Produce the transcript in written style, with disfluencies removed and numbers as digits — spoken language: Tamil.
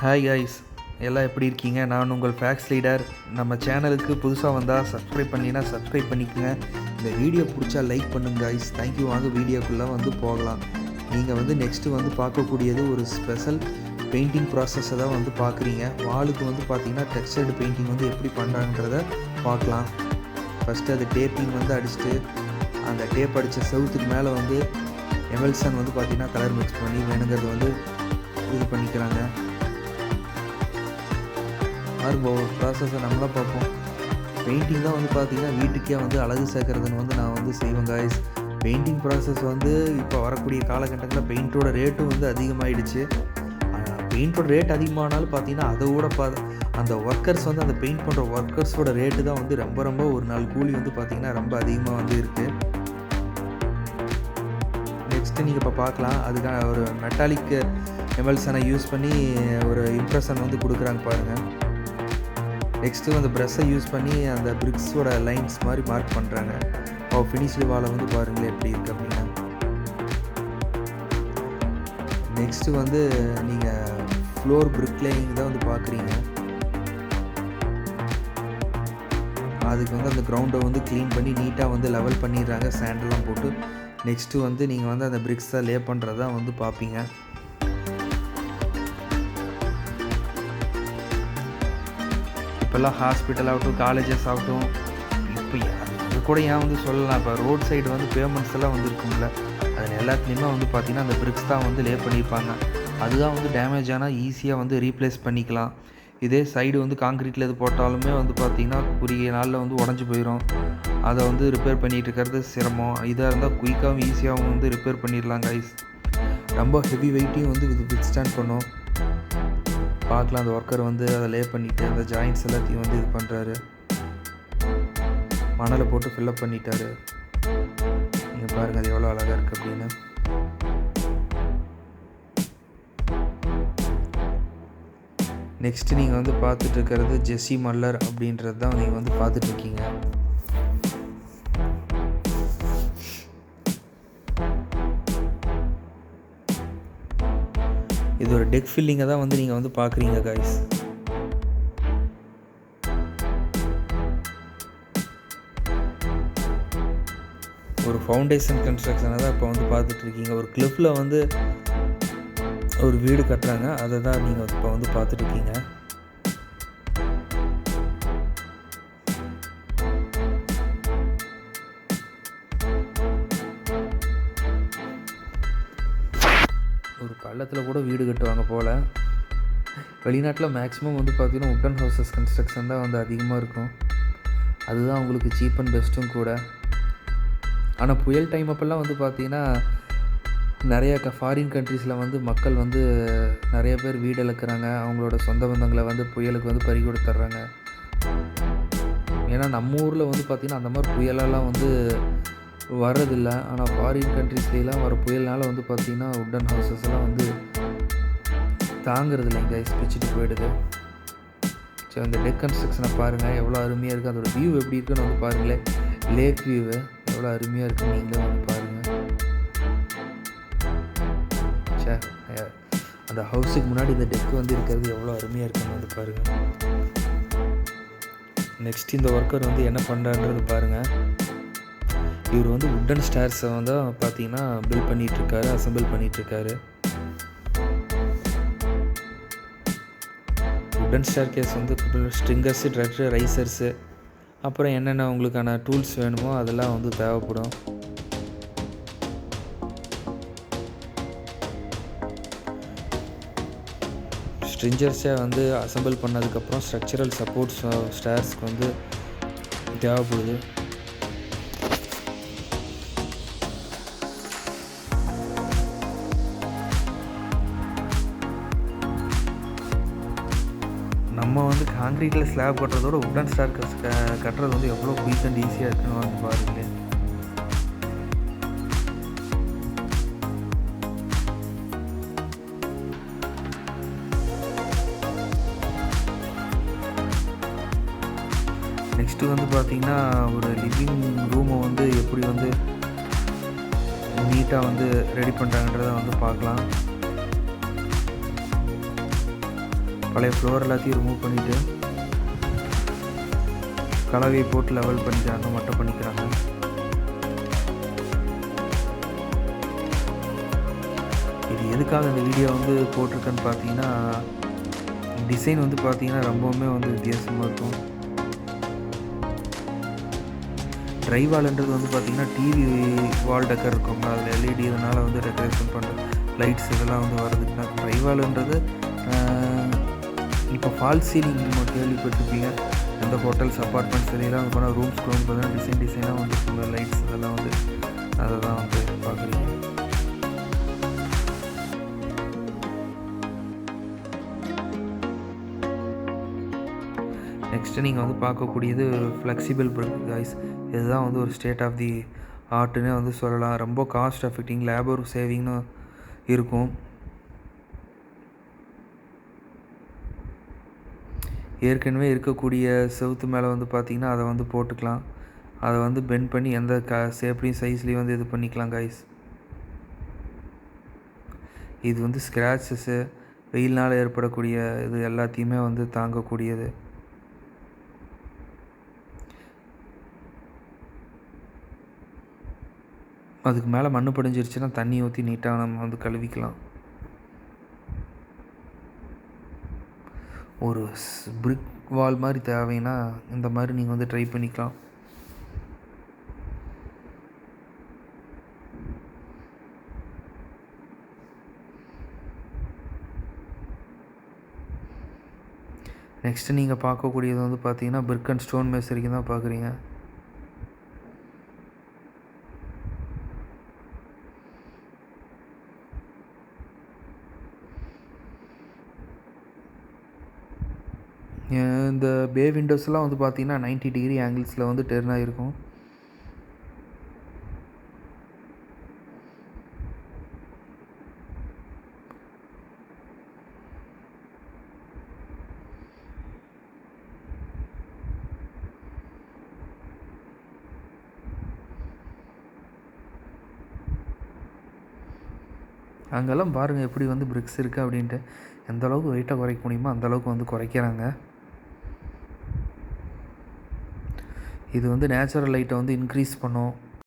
ஹாய் காய்ஸ், எல்லாம் எப்படி இருக்கீங்க? நான் உங்கள் ஃபேக்ஸ் லீடர். நம்ம சேனலுக்கு புதுசாக வந்தால் சப்ஸ்கிரைப் பண்ணினா சப்ஸ்கிரைப் பண்ணிக்கோங்க. இந்த வீடியோ பிடிச்சா லைக் பண்ணுங்க காய்ஸ். தேங்க்யூ. வாங்க வீடியோக்குள்ளே போகலாம். நீங்கள் நெக்ஸ்ட்டு பார்க்கக்கூடியது ஒரு ஸ்பெஷல் பெயிண்டிங் ப்ராசஸை தான் பார்க்குறீங்க. வாலுக்கு பார்த்தீங்கன்னா டெக்ஸ்சர்டு பெயிண்டிங் எப்படி பண்ணுறாங்கன்றத பார்க்கலாம். ஃபஸ்ட்டு அது டேப்பிங் அடிச்சுட்டு அந்த டேப் அடித்த செவுத்துக்கு மேலே எமல்சன் பார்த்தீங்கன்னா கலர் மிக்ஸ் பண்ணி வேணுங்கிறது இது பண்ணிக்கிறாங்க. ஒரு ப்ராசஸை நம்மளாக பார்ப்போம். பெயிண்டிங் தான் பார்த்தீங்கன்னா வீட்டுக்கே அழகு சேர்க்குறதுன்னு நான் செய்வேன் காய்ஸ். பெயிண்டிங் ப்ராசஸ் இப்போ வரக்கூடிய காலகட்டங்களில் பெயிண்ட்டோட ரேட்டும் அதிகமாகிடுச்சு. பெயிண்ட்டோட ரேட் அதிகமானாலும் பார்த்தீங்கன்னா அதை விட அந்த ஒர்க்கர்ஸ் அந்த பெயிண்ட் பண்ணுற ஒர்க்கர்ஸோட ரேட்டு தான் ரொம்ப ரொம்ப ஒரு நாள் கூலி பார்த்தீங்கன்னா ரொம்ப அதிகமாக இருக்குது. நெக்ஸ்ட்டு நீங்கள் இப்போ பார்க்கலாம். அதுக்கான ஒரு மெட்டாலிக் எமல்சனை யூஸ் பண்ணி ஒரு இம்ப்ரெஷன் கொடுக்குறாங்க பாருங்கள். நெக்ஸ்ட்டு அந்த ப்ரெஷ்ஷை யூஸ் பண்ணி அந்த பிரிக்ஸோட லைன்ஸ் மாதிரி மார்க் பண்ணுறாங்க. ஃபினிஷ்டு வாலை பாருங்களேன் எப்படி இருக்குது அப்படின்னா. நெக்ஸ்ட்டு நீங்கள் ஃப்ளோர் பிரிக் லேயிங் தான் பார்க்குறீங்க. அதுக்கு அந்த கிரவுண்டை க்ளீன் பண்ணி நீட்டாக லெவல் பண்ணிடுறாங்க சாண்டெல்லாம் போட்டு. நெக்ஸ்ட்டு நீங்கள் அந்த பிரிக்ஸை லே பண்ணுறது தான் பார்ப்பீங்க. இப்போல்லாம் ஹாஸ்பிட்டல் ஆகட்டும், காலேஜஸ் ஆகட்டும், இப்போ அது கூட ஏன் சொல்லலாம். இப்போ ரோட் சைடு பேமெண்ட்ஸ் எல்லாம் இருக்கும்ல, அதில் எல்லாத்துலேயுமே பார்த்திங்கன்னா அந்த பிரிக்ஸ் தான் லே பண்ணியிருப்பாங்க. அதுதான் டேமேஜ் ஆனால் ஈஸியாக ரீப்ளேஸ் பண்ணிக்கலாம். இதே சைடு காங்க்ரீட்டில் இது போட்டாலுமே பார்த்திங்கன்னா குறுகிய நாளில் உடஞ்சி போயிடும். அதை ரிப்பேர் பண்ணிகிட்டு இருக்கிறது சிரமம். இதாக இருந்தால் குயிக்காகவும் ஈஸியாகவும் ரிப்பேர் பண்ணிடலாம் கைஸ். ரொம்ப ஹெவி வெயிட்டையும் இது வித்ஸ்டாண்ட் பண்ணும். பார்க்கலாம். அந்த ஒர்க்கர் அதை லே பண்ணிவிட்டு அந்த ஜாயின்ட்ஸ் எல்லாத்தையும் இது பண்ணுறாரு. மணலை போட்டு ஃபில்லப் பண்ணிட்டாரு. நீங்கள் பாருங்கள் அது எவ்வளோ அழகாக இருக்குது அப்படின்னு. நெக்ஸ்ட்டு நீங்கள் பார்த்துட்டு இருக்கிறது ஜெஸ்ஸி மல்லர் அப்படின்றது தான் நீங்கள் பார்த்துட்ருக்கீங்க. இது ஒரு டெக் ஃபில்லிங்கை தான் நீங்கள் பார்க்குறீங்க காய்ஸ். ஒரு ஃபவுண்டேஷன் கன்ஸ்ட்ரக்ஷனை தான் இப்போ பார்த்துட்ருக்கீங்க. ஒரு கிளிஃபில் ஒரு வீடு கட்டுறாங்க. அதை தான் நீங்கள் இப்போ பார்த்துட்ருக்கீங்க. ஒரு பள்ளத்தில் கூட வீடு கட்டுவாங்க போல். வெளிநாட்டில் மேக்ஸிமம் பார்த்திங்கன்னா உட்டன் ஹவுசஸ் கன்ஸ்ட்ரக்ஷன் தான் அதிகமாக இருக்கும். அதுதான் உங்களுக்கு சீப் அண்ட் பெஸ்ட்டும் கூட. ஆனால் புயல் டைம் அப்போல்லாம் பார்த்திங்கன்னா நிறைய ஃபாரின் கண்ட்ரீஸில் மக்கள் நிறைய பேர் வீடு இழக்கிறாங்க. அவங்களோட சொந்த பந்தங்களை புயலுக்கு பறி கொடுத்துட்றாங்க. ஏன்னா நம்ம ஊரில் பார்த்திங்கன்னா அந்த மாதிரி புயலெல்லாம் வர்றதில்லை. ஆனால் ஃபாரின் கண்ட்ரீஸ்லாம் வர புயல்னால பார்த்திங்கன்னா உட்டன் ஹவுசஸ் எல்லாம் தாங்கிறது இல்லைங்க, பிச்சுட்டு போயிடுது. ஸோ அந்த டெக் கன்ஸ்ட்ரக்ஷனை பாருங்கள் எவ்வளோ அருமையாக இருக்குது. அதோட வியூ எப்படி இருக்குன்னு பாருங்களேன். லேக் வியூவை எவ்வளோ அருமையாக இருக்குன்னு நீங்களும் பாருங்கள். சே, அந்த ஹவுஸுக்கு முன்னாடி இந்த டெக்கு இருக்கிறது எவ்வளோ அருமையாக இருக்குன்னு பாருங்கள். நெக்ஸ்ட் இந்த ஒர்க்கர் என்ன பண்ணுறான்றது பாருங்கள். இவர் உட்டன் ஸ்டேர்ஸை பார்த்தீங்கன்னா பில்ட் பண்ணிகிட்ருக்காரு, அசம்பிள் பண்ணிகிட்ருக்காரு. உட்டன் ஸ்டேர் கேஸ் ஸ்ட்ரிங்கர்ஸு, ட்ரெட்ரு, ரைசர்ஸு, அப்புறம் என்னென்ன உங்களுக்கான டூல்ஸ் வேணுமோ அதெல்லாம் தேவைப்படும். ஸ்ட்ரிஞ்சர்ஸை அசம்பிள் பண்ணதுக்கப்புறம் ஸ்ட்ரக்சரல் சப்போர்ட்ஸ் ஸ்டேர்ஸ்க்கு தேவைப்படுது. நம்ம காங்க்ரீட்டில் ஸ்லாப் கட்டுறதோட உட்டன் ஸ்டார் கட்டுறது எவ்வளோ குயிக் அண்ட் ஈஸியாக இருக்குன்னு பாருங்களேன். நெக்ஸ்ட்டு பார்த்திங்கன்னா ஒரு லிவிங் ரூமை எப்படி நீட்டாக ரெடி பண்ணுறாங்கன்றதை பார்க்கலாம். பழைய ஃப்ளோர் எல்லாத்தையும் ரிமூவ் பண்ணிவிட்டு கலவையை போட்டு லெவல் பண்ணிக்கிறாங்க, மட்டை பண்ணிக்கிறாங்க. இது எதுக்காக இந்த வீடியோ வந்து போட்டிருக்கேன்னு பார்த்தீங்கன்னா, டிசைன் வந்து பார்த்தீங்கன்னா ரொம்பவுமே வந்து வித்தியாசமாக இருக்கும். ட்ரை வால்ன்றது வந்து பார்த்திங்கன்னா டிவி வால் டெக்கர் இருக்குங்க, அதில் எல்இடி இதனால் வந்து டெக்கரேஷன் பண்ணுற லைட்ஸ் இதெல்லாம் வந்து வரதுக்குன்னா ட்ரை வால்ன்றது. இப்போ ஃபால் சீலிங் நம்ம கேள்விப்பட்டிருப்பீங்க, எந்த ஹோட்டல்ஸ் அப்பார்ட்மெண்ட்ஸ் இதெல்லாம் வந்து போனால் ரூம்ஸ்க்கு வந்து பார்த்தீங்கன்னா டிசைனாக வந்து இருக்குங்க லைட்ஸ் இதெல்லாம் வந்து அதை தான் வந்து பார்க்குறீங்க. நெக்ஸ்ட்டு நீங்கள் வந்து பார்க்கக்கூடியது ஃப்ளெக்சிபிள் பிரிக் கைஸ். இதுதான் வந்து ஒரு ஸ்டேட் ஆஃப் தி ஆர்ட்டுன்னே வந்து சொல்லலாம். ரொம்ப காஸ்ட் எஃபெக்டிங், லேபர் சேவிங்னு இருக்கும். ஏற்கனவே இருக்கக்கூடிய செவுத்து மேலே வந்து பார்த்திங்கன்னா அதை வந்து போட்டுக்கலாம். அதை வந்து பெண்ட் பண்ணி எந்த ஷேப்லேயும் சைஸ்லேயும் வந்து இது பண்ணிக்கலாம் கைஸ். இது வந்து ஸ்க்ராச்சஸ்ஸு, வெயில்னால் ஏற்படக்கூடிய இது எல்லாத்தையுமே வந்து தாங்கக்கூடியது. அதுக்கு மேலே மண் படிஞ்சிருச்சுன்னா தண்ணி ஊற்றி நீட்டாக நம்ம வந்து கழுவிக்கலாம். ஒரு பிரிக் வால் மாதிரி தேவைன்னா இந்த மாதிரி நீங்கள் வந்து ட்ரை பண்ணிக்கலாம். நெக்ஸ்ட்டு நீங்கள் பார்க்கக்கூடியது வந்து பார்த்தீங்கன்னா பிரிக் அண்ட் ஸ்டோன் மேசரிக்கு தான் பார்க்குறீங்க. இந்த பே விண்டோஸ்லாம் வந்து பார்த்திங்கன்னா 90 டிகிரி ஆங்கிள்ஸில் வந்து டர்ன் ஆகிருக்கும். அங்கெல்லாம் பாருங்கள் எப்படி வந்து பிரிக்ஸ் இருக்குது அப்படின்ட்டு. எந்த அளவுக்கு வெயிட்டை குறைக்க முடியுமோ அந்தளவுக்கு வந்து குறைக்கிறாங்க. இது வந்து நேச்சுரல் லைட்டை வந்து இன்க்ரீஸ் பண்ணும்.